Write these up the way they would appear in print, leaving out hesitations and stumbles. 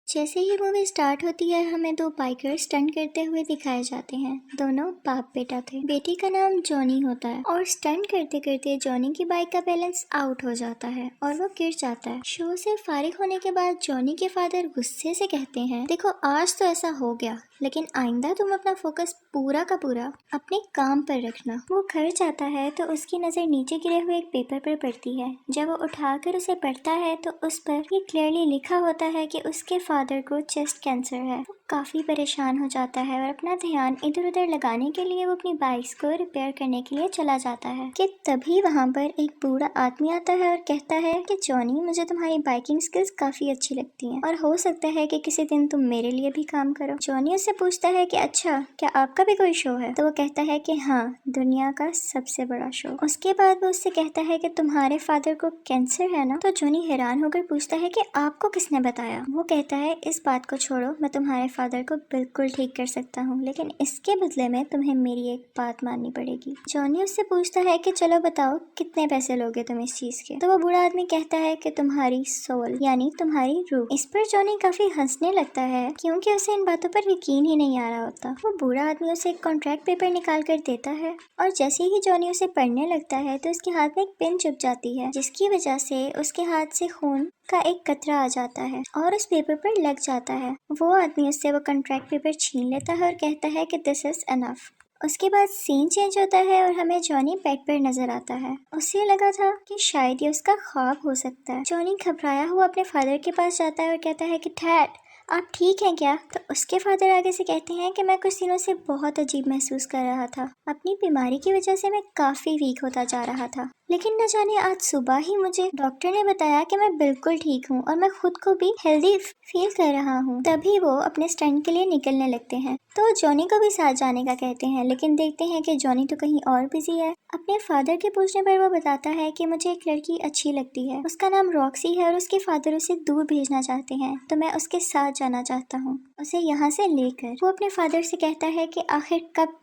जैसे ही movie start होती है हमें दो बाइकर स्टंट करते हुए दिखाए जाते हैं। दोनों बाप बेटा थे। बेटी का नाम जॉनी होता है और स्टंट करते करते जॉनी की बाइक का बैलेंस आउट हो जाता है और वो गिर जाता है। शो से फारिग होने के बाद जॉनी के फादर गुस्से से कहते हैं, देखो आज तो ऐसा हो गया, लेकिन आइंदा तुम अपना फोकस पूरा का पूरा अपने काम पर रखना। वो घर जाता है तो उसकी नजर नीचे गिरे हुए एक पेपर पर पड़ती है। जब वो उठाकर उसे पढ़ता है तो उस पर ये क्लियरली लिखा होता है कि उसके फादर को चेस्ट कैंसर है। वो काफी परेशान हो जाता है और अपना ध्यान इधर उधर लगाने के लिए वो अपनी बाइक्स को रिपेयर करने के लिए चला जाता है कि तभी वहाँ पर एक बूढ़ा आदमी आता है और कहता है कि जॉनी, मुझे तुम्हारी बाइकिंग स्किल्स काफी अच्छी लगती हैं और हो सकता है कि किसी दिन तुम मेरे लिए भी काम करो। जॉनी उससे पूछता है कि अच्छा, क्या आपका भी कोई शो है? तो वो कहता है कि हाँ, दुनिया का सबसे बड़ा शो। उसके बाद वो उससे कहता है कि तुम्हारे फादर को कैंसर है ना? तो जॉनी हैरान होकर पूछता है कि आपको किसने बताया? वो कहता है, इस बात को छोड़ो, मैं तुम्हारे फादर को बिल्कुल ठीक कर सकता हूँ, लेकिन इसके बदले में तुम्हें मेरी एक बात माननी पड़ेगी। जॉनी उससे पूछता है कि चलो बताओ, कितने पैसे लोगे तुम इस चीज के? तो वो बूढ़ा आदमी कहता है कि तुम्हारी सोल, यानी तुम्हारी रूह। इस पर जॉनी काफी हंसने लगता है क्योंकि उसे इन बातों पर यकीन ही नहीं आ रहा होता। वो बूढ़ा आदमी उसे एक कॉन्ट्रैक्ट पेपर निकाल कर देता है और जैसे ही जॉनी उसे पढ़ने लगता है तो उसके हाथ में एक पेन चुभ जाती है, जिसकी वजह से उसके हाथ से खून का एक कतरा आ जाता है और उस पेपर पर लग जाता है। वो आदमी उससे वो कॉन्ट्रैक्ट पेपर छीन लेता है और कहता है कि दिस इज एनफ। उसके बाद सीन चेंज होता है और हमें जॉनी बेड पर नजर आता है। उसे लगा था कि शायद ये उसका ख्वाब हो सकता है। जॉनी घबराया हुआ अपने फादर के पास जाता है और कहता है कि डैड, आप ठीक हैं क्या? तो उसके फादर आगे से कहते हैं कि मैं कुछ दिनों से बहुत अजीब महसूस कर रहा था। अपनी बीमारी की वजह से मैं काफी वीक होता जा रहा था, लेकिन न जाने आज सुबह ही मुझे डॉक्टर ने बताया कि मैं बिल्कुल ठीक हूँ और मैं खुद को भी हेल्दी फील कर रहा हूँ। तभी वो अपने स्टंट के लिए निकलने लगते हैं तो जॉनी को भी साथ जाने का कहते हैं, लेकिन देखते हैं कि जॉनी तो कहीं और बिजी है। अपने फादर के पूछने पर वो बताता है कि मुझे एक लड़की अच्छी लगती है, उसका नाम रॉक्सी है और उसके फादर उसे दूर भेजना चाहते हैं, तो मैं उसके साथ जाना चाहता हूँ, उसे यहाँ से लेकर। वो अपने फादर से कहता है कि आखिर कब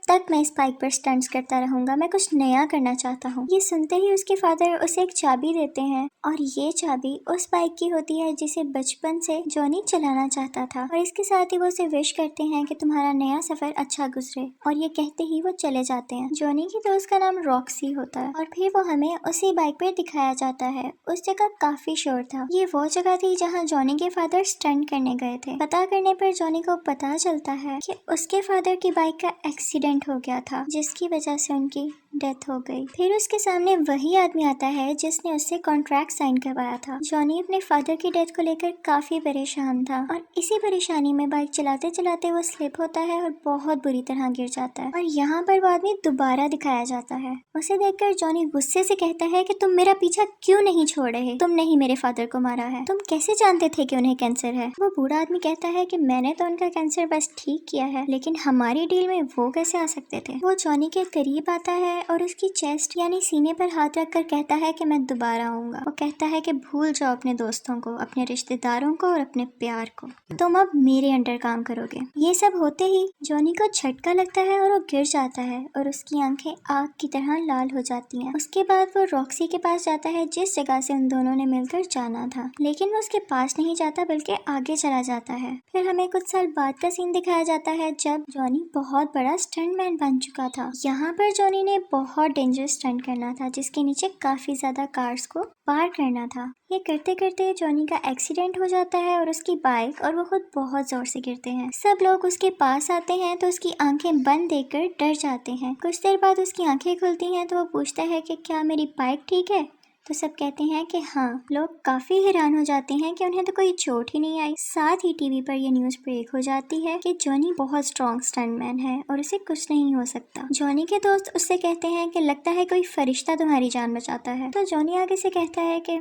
तक मैं इस बाइक पर स्टंट्स करता रहूंगा, मैं कुछ नया करना चाहता हूँ। ये सुनते ही उसके फादर उसे एक चाबी देते हैं और ये चाबी उस बाइक की होती है जिसे बचपन से जॉनी चलाना चाहता था, और इसके साथ ही वो उसे विश करते हैं कि तुम्हारा नया सफर अच्छा गुजरे, और ये कहते ही वो चले जाते हैं। जॉनी की दोस्त का नाम रॉक्सी होता है और फिर वो हमें उसी बाइक पर दिखाया जाता है। उस जगह काफी शोर था। ये वो जगह थी जहाँ जॉनी के फादर स्टंट करने गए थे। पता करने पर जॉनी को पता चलता है कि उसके फादर की बाइक का एक्सीडेंट हो गया था, जिसकी वजह से उनकी डेथ हो गई। फिर उसके सामने वही आदमी आता है जिसने उससे कॉन्ट्रैक्ट साइन करवाया था। जॉनी अपने फादर की डेथ को लेकर काफी परेशान था और इसी परेशानी में बाइक चलाते चलाते वो स्लिप होता है और बहुत बुरी तरह गिर जाता है, और यहाँ पर वो आदमी दोबारा दिखाया जाता है। उसे देखकर जॉनी गुस्से से कहता है कि तुम मेरा पीछा क्यों नहीं छोड़ रहे? तुमने ही मेरे फादर को मारा है, तुम कैसे जानते थे कि उन्हें कैंसर है? वो बूढ़ा आदमी कहता है कि मैंने तो उनका कैंसर बस ठीक किया है, लेकिन हमारी डील में वो कैसे आ सकते थे? वो जॉनी के करीब आता है और उसकी चेस्ट यानी सीने पर हाथ रखकर कहता है कि मैं दोबारा आऊंगा। वो कहता है कि भूल जाओ अपने दोस्तों को, अपने रिश्तेदारों को और अपने प्यार को, तुम अब मेरे अंडर काम करोगे। ये सब होते ही जॉनी को झटका लगता है और वो गिर जाता है और उसकी आंखें आग की तरह लाल हो जाती हैं। उसके बाद वो रॉक्सी के पास जाता है जिस जगह से उन दोनों ने मिलकर जाना था, लेकिन वो उसके पास नहीं जाता बल्कि आगे चला जाता है। फिर हमें कुछ साल बाद का सीन दिखाया जाता है जब जॉनी बहुत बड़ा स्टंटमैन बन चुका था। यहाँ पर जॉनी ने बहुत डेंजरस स्टंट करना था जिसके नीचे काफी ज्यादा कार्स को पार करना था। ये करते करते जॉनी का एक्सीडेंट हो जाता है और उसकी बाइक और वो खुद बहुत जोर से गिरते हैं। सब लोग उसके पास आते हैं तो उसकी आंखें बंद देखकर डर जाते हैं। कुछ देर बाद उसकी आंखें खुलती हैं तो वो पूछता है कि क्या मेरी बाइक ठीक है? तो सब कहते हैं कि हाँ। लोग काफी हैरान हो जाते हैं कि उन्हें तो कोई चोट ही नहीं आई। साथ ही टीवी पर यह न्यूज ब्रेक हो जाती है कि जॉनी बहुत स्ट्रॉन्ग स्टंटमैन है और उसे कुछ नहीं हो सकता। जॉनी के दोस्त उससे कहते हैं कि लगता है कोई फरिश्ता तुम्हारी जान बचाता है। तो जॉनी आगे से कहता है कि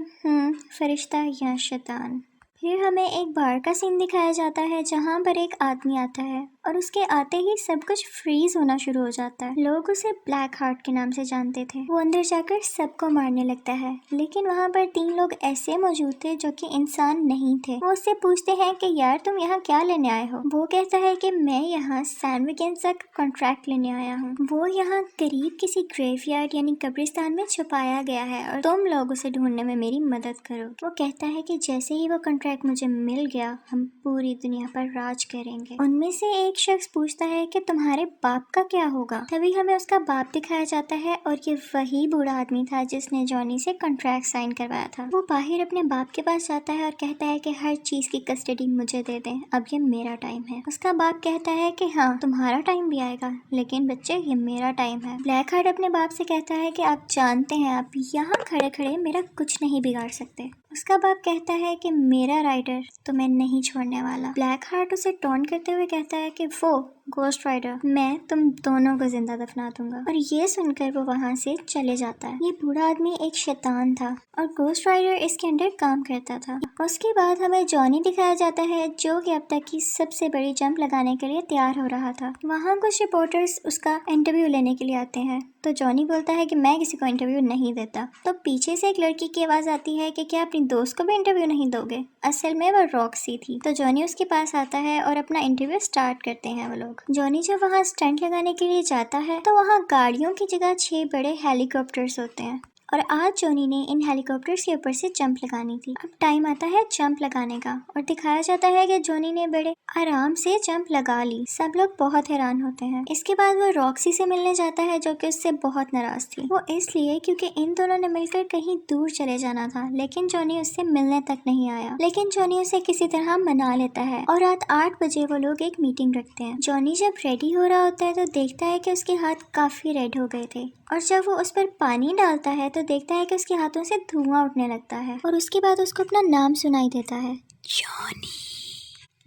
फरिश्ता या शैतान। फिर हमें एक बार का सीन दिखाया जाता है जहाँ पर एक आदमी आता है और उसके आते ही सब कुछ फ्रीज होना शुरू हो जाता है। लोग उसे ब्लैक हार्ट के नाम से जानते थे। वो अंदर जाकर सबको मारने लगता है, लेकिन वहाँ पर 3 लोग ऐसे मौजूद थे जो कि इंसान नहीं थे। वो उससे पूछते हैं कि यार तुम यहाँ क्या लेने आए हो। वो कहता है कि मैं यहाँ सैम विकिंस का कॉन्ट्रैक्ट लेने आया हूँ। वो यहाँ करीब किसी ग्रेवयार्ड यानी कब्रिस्तान में छुपाया गया है और तुम लोग उसे ढूंढने में मेरी मदद करो। वो कहता है कि जैसे ही वो कॉन्ट्रैक्ट मुझे मिल गया हम पूरी दुनिया पर राज करेंगे। उनमें से एक शख्स पूछता है कि तुम्हारे बाप का क्या होगा। तभी हमें उसका बाप दिखाया जाता है और ये वही बूढ़ा आदमी था जिसने जॉनी से कॉन्ट्रैक्ट साइन करवाया था। वो बाहर अपने बाप के पास जाता है और कहता है कि हर चीज की कस्टडी मुझे दे दें, अब ये मेरा टाइम है। उसका बाप कहता है कि हाँ तुम्हारा टाइम भी आएगा, लेकिन बच्चे ये मेरा टाइम है। ब्लैक हार्ट अपने बाप से कहता है कि आप जानते हैं आप यहाँ खड़े खड़े मेरा कुछ नहीं बिगाड़ सकते। उसका बाप कहता है कि मेरा राइडर तुम्हें नहीं छोड़ने वाला। ब्लैक हार्ट उसे टॉन्ट करते हुए कहता है कि वो गोस्ट राइडर मैं तुम दोनों को जिंदा दफना दूंगा, और ये सुनकर वो वहाँ से चले जाता है। ये बूढ़ा आदमी एक शैतान था और गोस्ट राइडर इसके अंडर काम करता था। उसके बाद हमें जॉनी दिखाया जाता है जो कि अब तक की सबसे बड़ी जंप लगाने के लिए तैयार हो रहा था। वहाँ कुछ रिपोर्टर्स उसका इंटरव्यू लेने के लिए आते हैं, तो जॉनी बोलता है कि मैं किसी को इंटरव्यू नहीं देता। तो पीछे से एक लड़की की आवाज आती है कि क्या अपनी दोस्त को भी इंटरव्यू नहीं दोगे। असल में वो रॉक्सी थी। तो जॉनी उसके पास आता है और अपना इंटरव्यू स्टार्ट करते हैं वो लोग। जॉनी जब वहाँ स्टंट लगाने के लिए जाता है तो वहाँ गाड़ियों की जगह 6 बड़े हेलीकॉप्टर्स होते हैं और आज जॉनी ने इन हेलीकॉप्टर्स के ऊपर से जंप लगानी थी। अब टाइम आता है जंप लगाने का और दिखाया जाता है कि जॉनी ने बड़े आराम से जंप लगा ली। सब लोग बहुत हैरान होते हैं। इसके बाद वो रॉक्सी से मिलने जाता है जो कि उससे बहुत नाराज थी। वो इसलिए क्योंकि इन दोनों ने मिलकर कहीं दूर चले जाना था, लेकिन जॉनी उससे मिलने तक नहीं आया। लेकिन जॉनी उसे किसी तरह मना लेता है और रात 8 बजे वो लोग एक मीटिंग रखते हैं। जॉनी जब रेडी हो रहा होता है तो देखता है कि उसके हाथ काफी रेड हो गए थे और जब वो उस पर पानी डालता है तो देखता है कि उसके हाथों से धुआं उठने लगता है और उसके बाद उसको अपना नाम सुनाई देता है, जॉनी।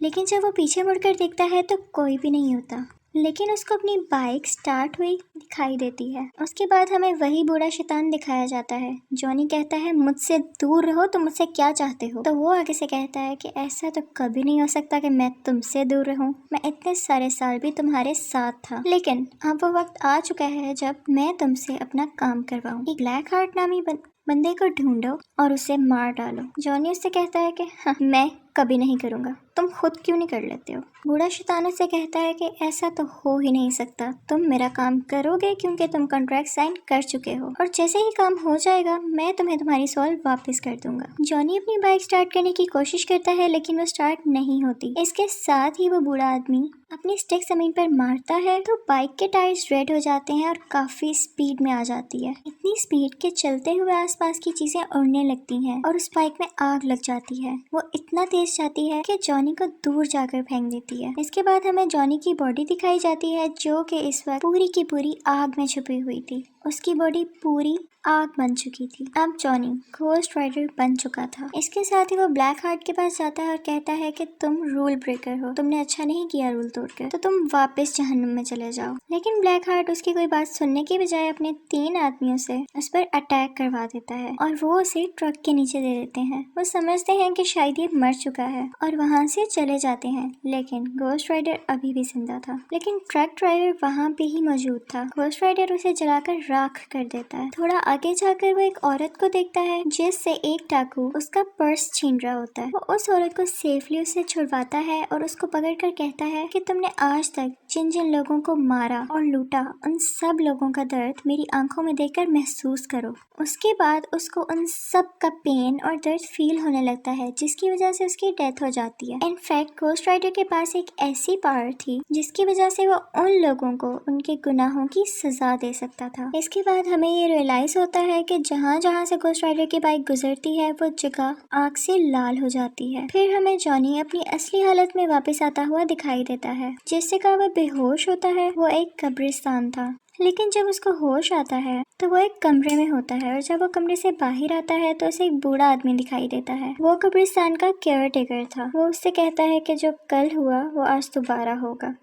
लेकिन जब वो पीछे मुड़कर देखता है तो कोई भी नहीं होता, लेकिन उसको अपनी बाइक स्टार्ट हुई दिखाई देती है। उसके बाद हमें वही बूढ़ा शैतान दिखाया जाता है। जॉनी कहता है मुझसे दूर रहो, तुम मुझसे क्या चाहते हो। तो वो आगे से कहता है कि ऐसा तो कभी नहीं हो सकता कि मैं तुमसे दूर रहूं, मैं इतने सारे साल भी तुम्हारे साथ था, लेकिन अब वो वक्त आ चुका है जब मैं तुमसे अपना काम करवाऊं। एक ब्लैक हार्ट नामी बंदे को ढूंढो और उसे मार डालो। जॉनी उससे कहता है कि हाँ मैं कभी नहीं करूँगा, तुम खुद क्यों नहीं कर लेते हो। बूढ़ा शैतान से कहता है कि ऐसा तो हो ही नहीं सकता, तुम मेरा काम करोगे क्योंकि तुम कॉन्ट्रैक्ट साइन कर चुके हो और जैसे ही काम हो जाएगा मैं तुम्हें तुम्हारी सोल वापस कर दूंगा। जॉनी अपनी बाइक स्टार्ट करने की कोशिश करता है लेकिन वो स्टार्ट नहीं होती। इसके साथ ही वो बूढ़ा आदमी अपनी स्टिक जमीन पर मारता है तो बाइक के टायर्स रेड हो जाते हैं और काफी स्पीड में आ जाती है। इतनी स्पीड के चलते हुए आसपास की चीजें उड़ने लगती हैं और उस बाइक में आग लग जाती है। वो इतना तेज जाती है कि जॉनी को दूर जाकर फेंक देती है। इसके बाद हमें जॉनी की बॉडी दिखाई जाती है जो कि इस वक्त पूरी की पूरी आग में छुपी हुई थी। उसकी बॉडी पूरी आग बन चुकी थी। अब जॉनी घोस्ट राइडर बन चुका था। इसके साथ ही वो ब्लैक हार्ट के पास जाता है और कहता है कि तुम रूल ब्रेकर हो, तुमने अच्छा नहीं किया रूल तोड़कर, तो तुम वापस जहन्नुम में चले जाओ। लेकिन ब्लैक हार्ट उसकी कोई बात सुनने की बजाय अपने 3 आदमियों से उस पर अटैक करवा देता है और वो उसे ट्रक के नीचे दे देते हैं। वो समझते हैं कि शायद ये मर चुका है और वहाँ से चले जाते हैं, लेकिन घोस्ट राइडर अभी भी जिंदा था। लेकिन ट्रक ड्राइवर वहाँ पे ही मौजूद था। घोस्ट राइडर उसे जलाकर राख कर देता है। थोड़ा आगे जाकर वो एक औरत को देखता है जिससे एक डाकू उसका पर्स छीन रहा होता है। वो उस औरत को सेफली उससे छुड़वाता है और उसको पकड़कर कहता है कि तुमने आज तक जिन जिन लोगों को मारा और लूटा उन सब लोगों का दर्द मेरी आंखों में देखकर महसूस करो। उसके बाद उसको उन सब का पेन और दर्द फील होने लगता है जिसकी वजह से उसकी डेथ हो जाती है। इनफैक्ट घोस्ट राइडर के पास एक ऐसी पावर थी जिसकी वजह से वो उन लोगों को उनके गुनाहों की सजा दे सकता था। इसके बाद हमें ये रियलाइज होता है कि जहाँ जहाँ से घोस्ट राइडर की बाइक गुजरती है वो जगह आग से लाल हो जाती है। फिर हमें जॉनी अपनी असली हालत में वापस आता हुआ दिखाई देता है। जिस जगह वह बेहोश होता है वो एक कब्रिस्तान था, लेकिन जब उसको होश आता है तो वो एक कमरे में होता है और जब वो कमरे से बाहर आता है तो उसे एक बूढ़ा आदमी दिखाई देता है। वो कब्रिस्तान का केयर टेकर था। वो उससे कहता है कि जो कल हुआ वो आज दोबारा होगा।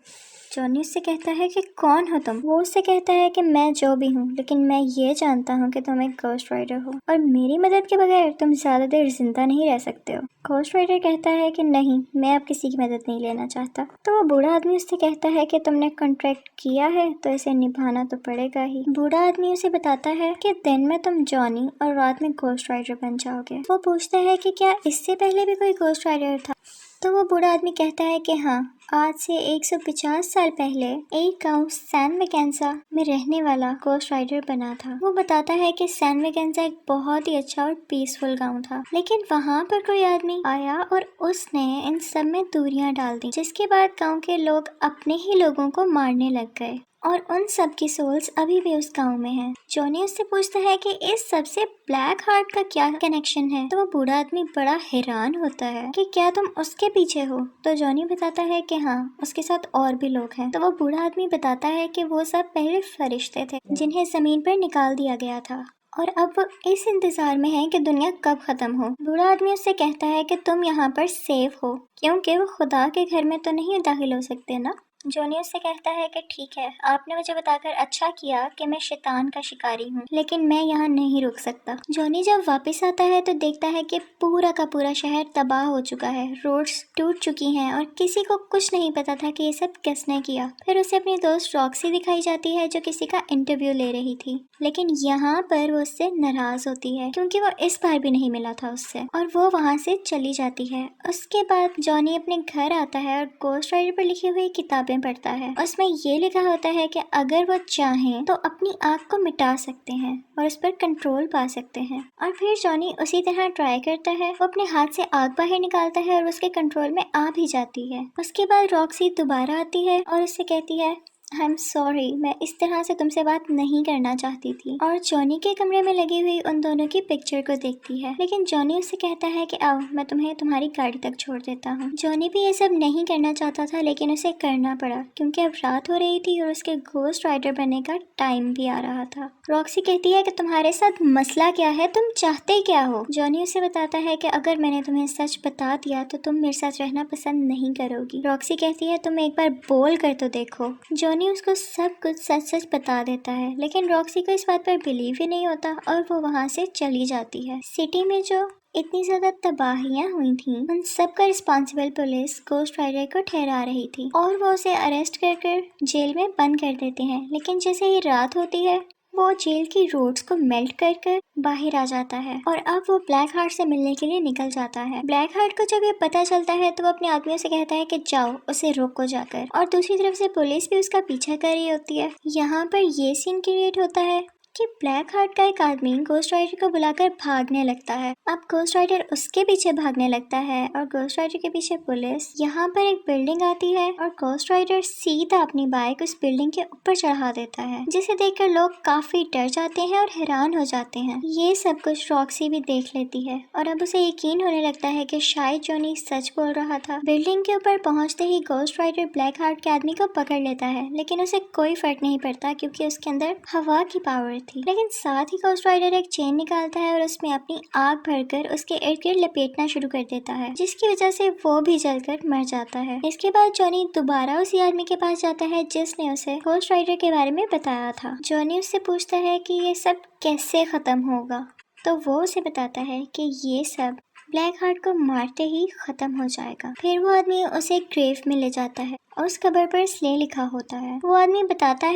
जॉनी उससे कहता है कि कौन हो तुम। वो उससे कहता है कि मैं जो भी हूँ, लेकिन मैं ये जानता हूँ कि तुम एक घोस्ट राइडर हो और मेरी मदद के बगैर तुम ज्यादा देर जिंदा नहीं रह सकते हो। घोस्ट राइडर कहता है कि नहीं, मैं अब किसी की मदद नहीं लेना चाहता। तो वो बूढ़ा आदमी उससे कहता है कि तुमने कॉन्ट्रैक्ट किया है तो इसे निभाना तो पड़ेगा ही। बूढ़ा आदमी उसे बताता है कि दिन में तुम जॉनी और रात में घोस्ट राइडर बन जाओगे। वो पूछता है कि क्या इससे पहले भी कोई घोस्ट राइडर था। तो वो बूढ़ा आदमी कहता है कि हाँ, आज से 150 साल पहले एक गांव सैन मैकेन्जा में रहने वाला घोस्ट राइडर बना था। वो बताता है कि सैन मैकेन्जा एक बहुत ही अच्छा और पीसफुल गांव था, लेकिन वहाँ पर कोई आदमी आया और उसने इन सब में दूरियां डाल दी, जिसके बाद गांव के लोग अपने ही लोगों को मारने लग गए और उन सब की सोल्स अभी भी उस गांव में हैं। जॉनी उससे पूछता है कि इस सब से ब्लैक हार्ट का क्या कनेक्शन है। तो वो बूढ़ा आदमी बड़ा हैरान होता है कि क्या तुम उसके पीछे हो। तो जॉनी बताता है कि हाँ, उसके साथ और भी लोग हैं। तो वो बूढ़ा आदमी बताता है कि वो सब पहले फरिश्ते थे जिन्हें जमीन पर निकाल दिया गया था और अब वो इस इंतजार में है कि दुनिया कब खत्म हो। बूढ़ा आदमी उससे कहता है कि तुम यहाँ पर सेफ हो क्योंकि वो खुदा के घर में तो नहीं दाखिल हो सकते ना। जॉनी उससे कहता है कि ठीक है, आपने मुझे बताकर अच्छा किया कि मैं शैतान का शिकारी हूँ, लेकिन मैं यहाँ नहीं रुक सकता। जॉनी जब वापस आता है तो देखता है कि पूरा का पूरा शहर तबाह हो चुका है, रोड्स टूट चुकी हैं और किसी को कुछ नहीं पता था कि ये सब किसने किया। फिर उसे अपनी दोस्त रॉक्सी दिखाई जाती है जो किसी का इंटरव्यू ले रही थी, लेकिन यहाँ पर वो उससे नाराज होती है क्योंकि वो इस बार भी नहीं मिला था उससे और वो वहाँ से चली जाती है। उसके बाद जॉनी अपने घर आता है और घोस्ट राइडर पर लिखी हुई किताबें पढ़ता है। उसमें ये लिखा होता है कि अगर वो चाहें तो अपनी आँख को मिटा सकते हैं और उस पर कंट्रोल पा सकते हैं। और फिर जॉनी उसी तरह ट्राई करता है। वो अपने हाथ से आग बाहर निकालता है और उसके कंट्रोल में आ भी जाती है। उसके बाद रॉक्सी दोबारा आती है और उससे कहती है आई एम सॉरी, मैं इस तरह से तुमसे बात नहीं करना चाहती थी। और जॉनी के कमरे में लगी हुई उन दोनों की पिक्चर को देखती है, लेकिन जॉनी उससे कहता है कि आओ, मैं तुम्हें तुम्हारी गाड़ी तक छोड़ देता हूँ। जॉनी भी ये सब नहीं करना चाहता था, लेकिन उसे करना पड़ा क्योंकि अब रात हो रही थी और उसके घोस्ट राइडर बनने का टाइम भी आ रहा था। रॉक्सी कहती है कि तुम्हारे साथ मसला क्या है, तुम चाहते क्या हो। जॉनी उसे बताता है कि अगर मैंने तुम्हें सच बता दिया तो तुम मेरे साथ रहना पसंद नहीं करोगी। रॉक्सी कहती है तुम एक बार बोल कर तो देखो। जॉनी उसको सब कुछ सच सच बता देता है, लेकिन रॉक्सी को इस बात पर बिलीव ही नहीं होता और वो वहाँ से चली जाती है। सिटी में जो इतनी ज्यादा तबाहियां हुई थी, उन सब का रिस्पॉन्सिबल पुलिस घोस्ट राइडर को ठहरा रही थी और वो उसे अरेस्ट कर जेल में बंद कर देते हैं। लेकिन जैसे ही रात होती है, वो जेल की रोड्स को मेल्ट कर बाहर आ जाता है और अब वो ब्लैक हार्ट से मिलने के लिए निकल जाता है। ब्लैक हार्ट को जब ये पता चलता है तो वो अपने आदमियों से कहता है कि जाओ, उसे रोको जाकर। और दूसरी तरफ से पुलिस भी उसका पीछा कर रही होती है। यहाँ पर ये सीन क्रिएट होता है कि ब्लैक हार्ट का एक आदमी घोस्ट राइडर को बुलाकर भागने लगता है। अब घोस्ट राइडर उसके पीछे भागने लगता है और घोस्ट राइडर के पीछे पुलिस। यहाँ पर एक बिल्डिंग आती है और घोस्ट राइडर सीधा अपनी बाइक उस बिल्डिंग के ऊपर चढ़ा देता है, जिसे देखकर लोग काफी डर जाते हैं और हैरान हो जाते हैं। ये सब कुछ रॉक्सी भी देख लेती है और अब उसे यकीन होने लगता है कि शायद जॉनी सच बोल रहा था। बिल्डिंग के ऊपर पहुंचते ही घोस्ट राइडर ब्लैक हार्ट के आदमी को पकड़ लेता है, लेकिन उसे कोई फर्क नहीं पड़ता क्योंकि उसके अंदर हवा की पावर थी। लेकिन साथ ही घोस्ट राइडर एक चेन निकालता है और उसमें अपनी आग भरकर उसके इर्द गिर्द लपेटना शुरू कर देता है, जिसकी वजह से वो भी जलकर मर जाता है। इसके बाद जॉनी दोबारा उसी आदमी के पास जाता है जिसने उसे घोस्ट राइडर के बारे में बताया था। जॉनी उससे पूछता है कि ये सब कैसे खत्म होगा, तो वो उसे बताता है कि ये सब ब्लैक हार्ट को मारते ही खत्म हो जाएगा। फिर वो आदमी उसे एक ग्रेव में ले जाता है और उस कबर पर स्ले लिखा होता है। वो आदमी बताता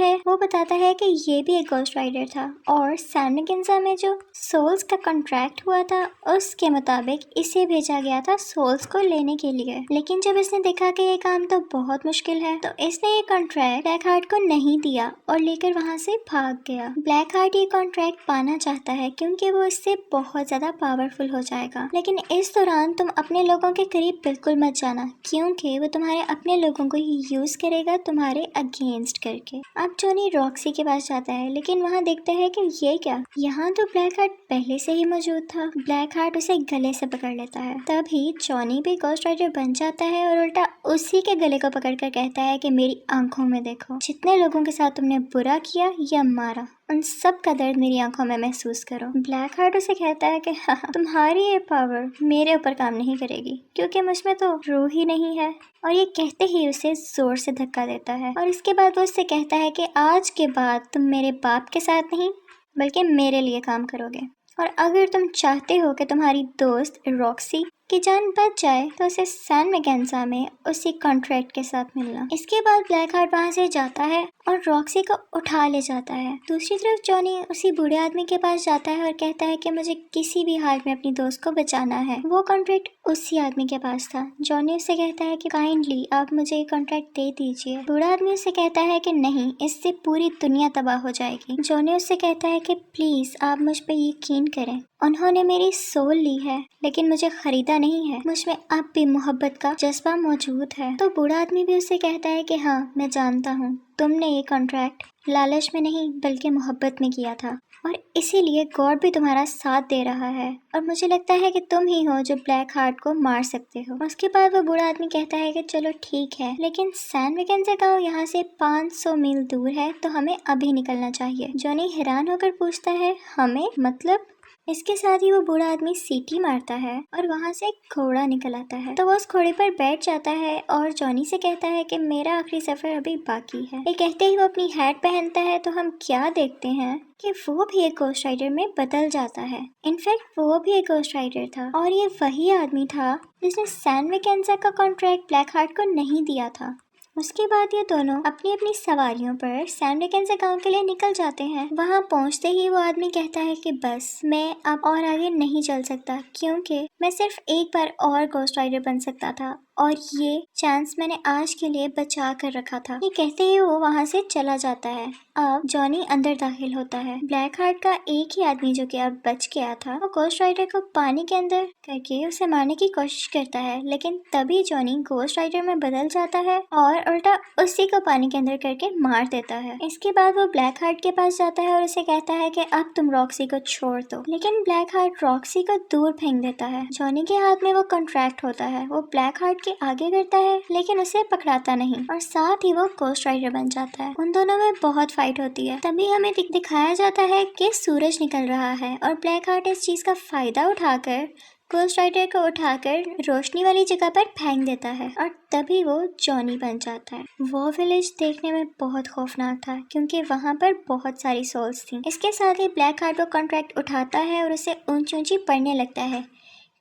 है कि ये भी एक घोस्ट राइडर था और सैन मैकेन्जा में जो सोल्स का कॉन्ट्रैक्ट हुआ था उसके मुताबिक इसे भेजा गया था सोल्स को लेने के लिए। लेकिन जब इसने देखा कि ये काम तो बहुत मुश्किल है, तो इसने ये कॉन्ट्रैक्ट ब्लैक हार्ट को नहीं दिया और लेकर वहाँ से भाग गया। ब्लैक हार्ट ये कॉन्ट्रैक्ट पाना चाहता है क्योंकि वो इससे बहुत ज्यादा पावरफुल हो जाएगा। लेकिन इस दौरान तुम अपने लोगों के करीब बिल्कुल मत जाना क्योंकि वो तुम्हारे अपने लोगों को यूज करेगा तुम्हारे अगेंस्ट करके। अब जॉनी रॉक्सी के पास जाता है, लेकिन वहाँ देखता है कि ये क्या, यहाँ तो ब्लैक हार्ट पहले से ही मौजूद था। ब्लैक हार्ट उसे गले से पकड़ लेता है। तभी जॉनी भी घोस्ट राइडर बन जाता है और उल्टा उसी के गले को पकड़कर कहता है कि मेरी आंखों में देखो, जितने लोगों के साथ तुमने बुरा किया या मारा, उन सब का दर्द मेरी आंखों में महसूस करो। ब्लैक हार्ट उसे कहता है कि हाँ, तुम्हारी ये पावर मेरे ऊपर काम नहीं करेगी क्योंकि मुझमें तो रूह ही नहीं है। और ये कहते ही उसे जोर से धक्का देता है और इसके बाद वो उससे कहता है कि आज के बाद तुम मेरे बाप के साथ नहीं बल्कि मेरे लिए काम करोगे, और अगर तुम चाहते हो कि तुम्हारी दोस्त रॉक्सी की जान बच जाए तो उसे सैन मैकेन्जा में उसी कॉन्ट्रैक्ट के साथ मिलना। इसके बाद ब्लैक हार्ट वहाँ से जाता है और रॉक्सी को उठा ले जाता है। दूसरी तरफ जॉनी उसी बूढ़े आदमी के पास जाता है और कहता है कि मुझे किसी भी हाल में अपनी दोस्त को बचाना है। वो कॉन्ट्रैक्ट उसी आदमी के पास था। जॉनी उससे कहता है कि काइंडली आप मुझे ये कॉन्ट्रैक्ट दे दीजिए। बूढ़ा आदमी उससे कहता है कि नहीं, इससे पूरी दुनिया तबाह हो जाएगी। जॉनी उससे कहता है कि प्लीज आप मुझ पर यकीन करें, उन्होंने मेरी सोल ली है लेकिन मुझे खरीदा नहीं है। मुझमें अब भी मोहब्बत का जज्बा मौजूद है। तो बूढ़ा आदमी भी उससे कहता है कि हाँ, मैं जानता हूँ तुमने ये कॉन्ट्रैक्ट लालच में नहीं बल्कि मोहब्बत में किया था और इसीलिए गॉड भी तुम्हारा साथ दे रहा है और मुझे लगता है कि तुम ही हो जो ब्लैक हार्ट को मार सकते हो। उसके बाद वो बूढ़ा आदमी कहता है कि चलो ठीक है, लेकिन सैन मैकेन्जा गांव यहाँ से 500 मील दूर है तो हमें अभी निकलना चाहिए। जॉनी हैरान होकर पूछता है हमें मतलब? इसके साथ ही वो बूढ़ा आदमी सीटी मारता है और वहाँ से एक घोड़ा निकल आता है। तो वो उस घोड़े पर बैठ जाता है और जॉनी से कहता है कि मेरा आखिरी सफर अभी बाकी है। ये कहते ही वो अपनी हैट पहनता है तो हम क्या देखते हैं कि वो भी एक घोस्ट राइडर में बदल जाता है। इनफैक्ट वो भी एक घोस्ट राइडर था और ये वही आदमी था जिसने सैन मैकेन्जा का कॉन्ट्रैक्ट ब्लैक हार्ट को नहीं दिया था। उसके बाद ये दोनों अपनी अपनी सवारियों पर सैन मैकेन्जा गांव के लिए निकल जाते हैं। वहां पहुंचते ही वो आदमी कहता है कि बस मैं अब और आगे नहीं चल सकता क्योंकि मैं सिर्फ एक बार और घोस्ट राइडर बन सकता था और ये चांस मैंने आज के लिए बचा कर रखा था। ये कहते ही वो वहां से चला जाता है। अब जॉनी अंदर दाखिल होता है। ब्लैक हार्ट का एक ही आदमी जो कि अब बच गया था वो घोस्ट राइडर को पानी के अंदर करके उसे मारने की कोशिश करता है, लेकिन तभी जॉनी घोस्ट राइडर में बदल जाता है और उल्टा उसी को पानी के अंदर करके मार देता है। इसके बाद वो ब्लैक हार्ट के पास जाता है और उसे कहता है कि अब तुम रॉक्सी को छोड़ दो, लेकिन ब्लैक हार्ट रॉक्सी को दूर फेंक देता है। जॉनी के हाथ में वो कॉन्ट्रैक्ट होता है। वो ब्लैक हार्ट के आगे करता है लेकिन उसे पकड़ाता नहीं और साथ ही वो घोस्ट राइडर बन जाता है। उन दोनों में बहुत फाइट होती है। तभी हमें दिखाया जाता है कि सूरज निकल रहा है और ब्लैक हार्ट इस चीज का फायदा उठाकर घोस्ट राइडर को उठाकर रोशनी वाली जगह पर फेंक देता है और तभी वो जॉनी बन जाता है। वो विलेज देखने में बहुत खौफनाक था क्योंकि वहाँ पर बहुत सारी सोल्स थी। इसके साथ ही ब्लैक हार्ट वो कॉन्ट्रैक्ट उठाता है और उसे ऊंची ऊंची पड़ने लगता है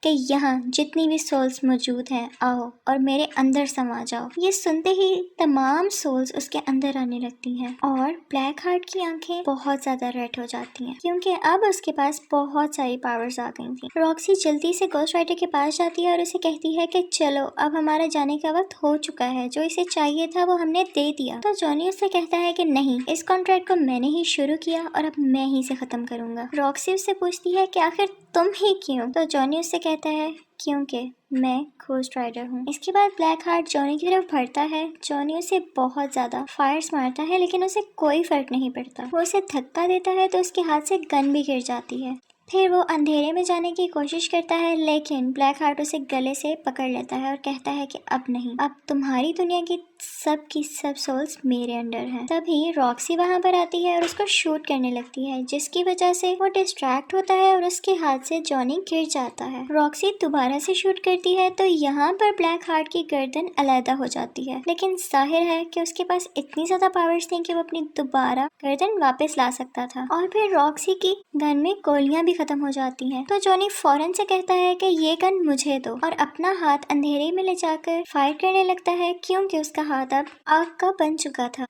कि यहाँ जितनी भी सोल्स मौजूद हैं आओ और मेरे अंदर समा जाओ। ये सुनते ही तमाम सोल्स उसके अंदर आने लगती हैं और ब्लैक हार्ट की आंखें बहुत ज्यादा रेड हो जाती हैं क्योंकि अब उसके पास बहुत सारी पावर्स आ गई थी। रॉक्सी जल्दी से घोस्ट राइडर के पास जाती है और उसे कहती है कि चलो अब हमारा जाने का वक्त हो चुका है, जो इसे चाहिए था वो हमने दे दिया। तो जॉनी उससे कहता है कि नहीं, इस कॉन्ट्रैक्ट को मैंने ही शुरू किया और अब मैं ही इसे खत्म करूंगा। रॉक्सी उससे पूछती है कि आखिर तुम ही क्यों? तो जॉनी उससे कहता है क्योंकि मैं घोस्ट राइडर हूँ। इसके बाद ब्लैक हार्ट जॉनी की तरफ बढ़ता है। जॉनी उसे बहुत ज्यादा फायर्स मारता है लेकिन उसे कोई फर्क नहीं पड़ता। वो उसे धक्का देता है तो उसके हाथ से गन भी गिर जाती है। फिर वो अंधेरे में जाने की कोशिश करता है लेकिन ब्लैक हार्ट उसे गले से पकड़ लेता है और कहता है कि अब नहीं, अब तुम्हारी दुनिया की सब सोल्स मेरे अंडर हैं। तभी रॉक्सी वहां पर आती है और उसको शूट करने लगती है जिसकी वजह से वो डिस्ट्रैक्ट होता है और उसके हाथ से जॉनी गिर जाता है। रॉक्सी दोबारा से शूट करती है तो यहाँ पर ब्लैक हार्ट की गर्दन अलहदा हो जाती है, लेकिन जाहिर है कि उसके पास इतनी ज्यादा पावर्स थी कि वो अपनी दोबारा गर्दन वापस ला सकता था। और फिर रॉक्सी की गन में गोलियां भी खत्म हो जाती हैं। तो जॉनी फौरन से कहता है कि ये गन मुझे दो और अपना हाथ अंधेरे में ले जाकर फायर करने लगता है क्योंकि उसका हाथ अब आग का बन चुका था।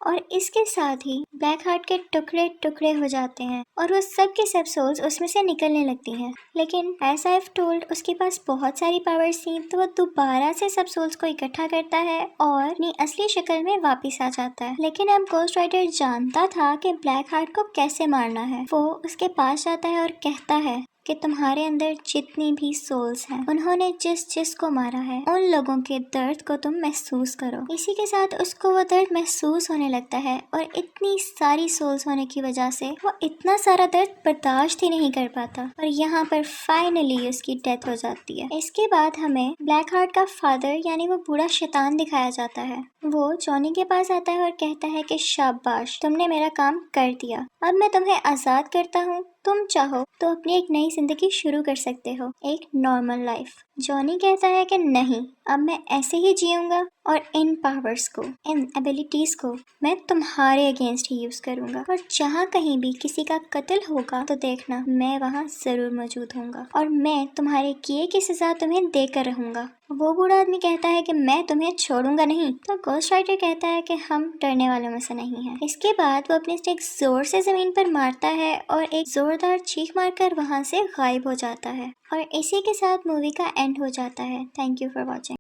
और इसके साथ ही ब्लैक हार्ट के टुकड़े टुकड़े हो जाते हैं और वो सब के सब सोल्स उसमें से निकलने लगती हैं। लेकिन एज आई हैव टोल्ड उसके पास बहुत सारी पावर्स थी तो वो दोबारा से सब सोल्स को इकट्ठा करता है और अपनी असली शक्ल में वापस आ जाता है। लेकिन अब घोस्ट राइडर जानता था कि ब्लैक हार्ट को कैसे मारना है। वो उसके पास जाता है और कहता है कि तुम्हारे अंदर जितनी भी सोल्स हैं, उन्होंने जिस जिस को मारा है, उन लोगों के दर्द को तुम महसूस करो। इसी के साथ उसको वो दर्द महसूस होने लगता है और इतनी सारी सोल्स होने की वजह से वो इतना सारा दर्द बर्दाश्त ही नहीं कर पाता और यहाँ पर फाइनली उसकी डेथ हो जाती है। इसके बाद हमें ब्लैक हार्ट का फादर यानी वो बूढ़ा शैतान दिखाया जाता है। वो जॉनी के पास आता है और कहता है कि शाबाश, तुमने मेरा काम कर दिया, अब मैं तुम्हें आजाद करता हूँ, तुम चाहो तो अपनी एक नई जिंदगी शुरू कर सकते हो, एक नॉर्मल लाइफ। जॉनी कहता है कि नहीं, अब मैं ऐसे ही जीऊंगा और इन पावर्स को, इन एबिलिटीज को मैं तुम्हारे अगेंस्ट ही यूज करूंगा और जहाँ कहीं भी किसी का कत्ल होगा तो देखना मैं वहाँ जरूर मौजूद होऊंगा और मैं तुम्हारे किए की सजा तुम्हें देकर रहूंगा। वो बूढ़ा आदमी कहता है कि मैं तुम्हें छोड़ूंगा नहीं। तो गोस्ट राइडर कहता है कि हम डरने वालों में से नहीं हैं। इसके बाद वो अपने स्टिक जोर से जमीन पर मारता है और एक जोरदार चीख मारकर वहां से गायब हो जाता है और इसी के साथ मूवी का एंड हो जाता है। Thank you for watching.